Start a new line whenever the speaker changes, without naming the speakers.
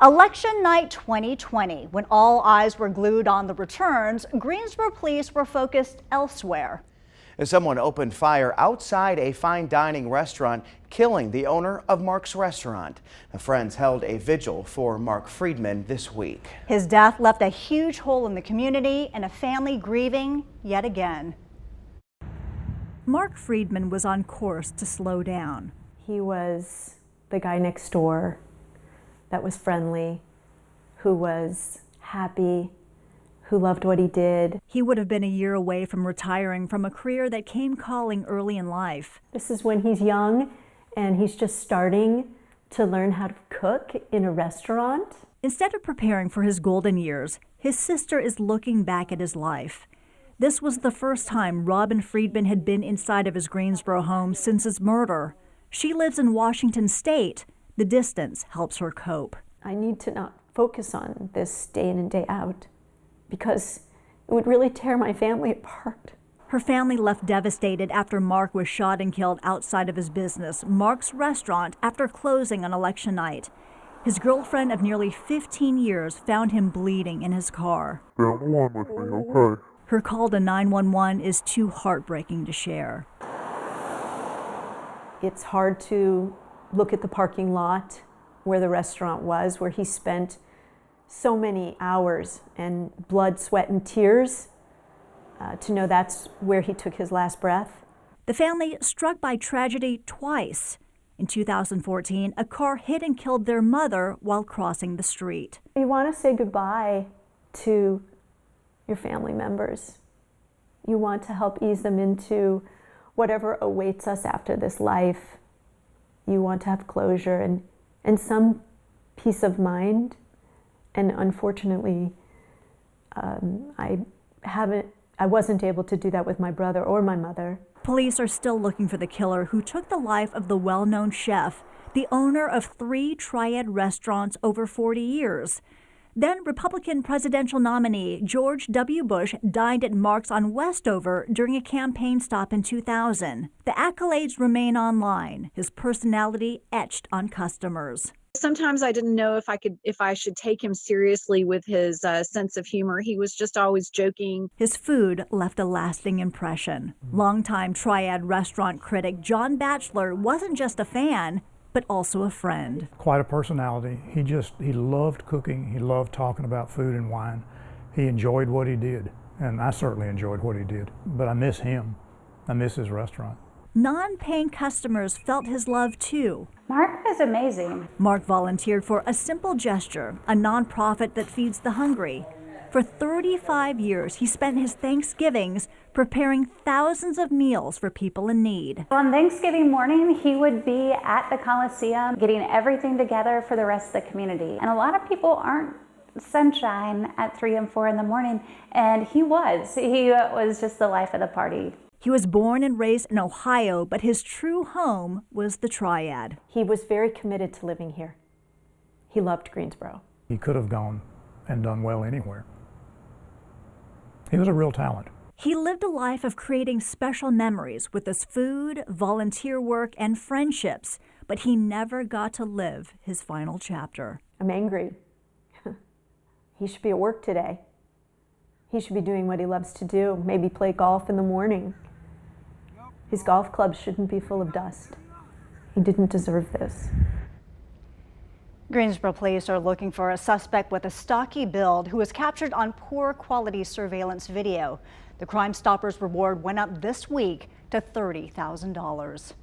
Election night 2020, when all eyes were glued on the returns, Greensboro police were focused elsewhere.
Someone opened fire outside a fine dining restaurant, killing the owner of Mark's restaurant. Friends held a vigil for Mark Friedman this week.
His death left a huge hole in the community and a family grieving yet again. Mark Friedman was on course to slow down.
He was the guy next door that was friendly, who was happy, who loved what he did.
He would have been a year away from retiring from a career that came calling early in life.
This is when he's young and he's just starting to learn how to cook in a restaurant.
Instead of preparing for his golden years, his sister is looking back at his life. This was the first time Robin Friedman had been inside of his Greensboro home since his murder. She lives in Washington State. The distance helps her cope.
I need to not focus on this day in and day out because it would really tear my family apart.
Her family left devastated after Mark was shot and killed outside of his business, Mark's restaurant, after closing on election night. His girlfriend of nearly 15 years found him bleeding in his car.
Stay on the line with me, okay?
Her call to 911 is too heartbreaking to share.
It's hard to look at the parking lot where the restaurant was, where he spent so many hours and blood, sweat, and tears, to know that's where he took his last breath.
The family struck by tragedy twice. In 2014, a car hit and killed their mother while crossing the street.
You want to say goodbye to your family members. You want to help ease them into whatever awaits us after this life. You want to have closure and some peace of mind. And unfortunately, I wasn't able to do that with my brother or my mother.
Police are still looking for the killer who took the life of the well-known chef, the owner of 3 Triad restaurants over 40 years. Then Republican presidential nominee George W. Bush dined at Mark's on Westover during a campaign stop in 2000. The accolades remain online, his personality etched on customers.
Sometimes I didn't know if I should take him seriously with his sense of humor. He was just always joking.
His food left a lasting impression. Longtime Triad restaurant critic John Batchelor wasn't just a fan, but also a friend.
Quite a personality. He loved cooking. He loved talking about food and wine. He enjoyed what he did, and I certainly enjoyed what he did. But I miss him. I miss his restaurant.
Non-paying customers felt his love too.
Mark is amazing.
Mark volunteered for A Simple Gesture, a nonprofit that feeds the hungry. For 35 years, he spent his Thanksgivings preparing thousands of meals for people in need.
On Thanksgiving morning, he would be at the Coliseum getting everything together for the rest of the community. And a lot of people aren't sunshine at 3 and 4 in the morning, and he was. He was just the life of the party.
He was born and raised in Ohio, but his true home was the Triad.
He was very committed to living here. He loved Greensboro.
He could have gone and done well anywhere. He was a real talent.
He lived a life of creating special memories with his food, volunteer work, and friendships, but he never got to live his final chapter.
I'm angry. He should be at work today. He should be doing what he loves to do, maybe play golf in the morning. His golf club shouldn't be full of dust. He didn't deserve this.
Greensboro police are looking for a suspect with a stocky build who was captured on poor quality surveillance video. The Crime Stoppers reward went up this week to $30,000.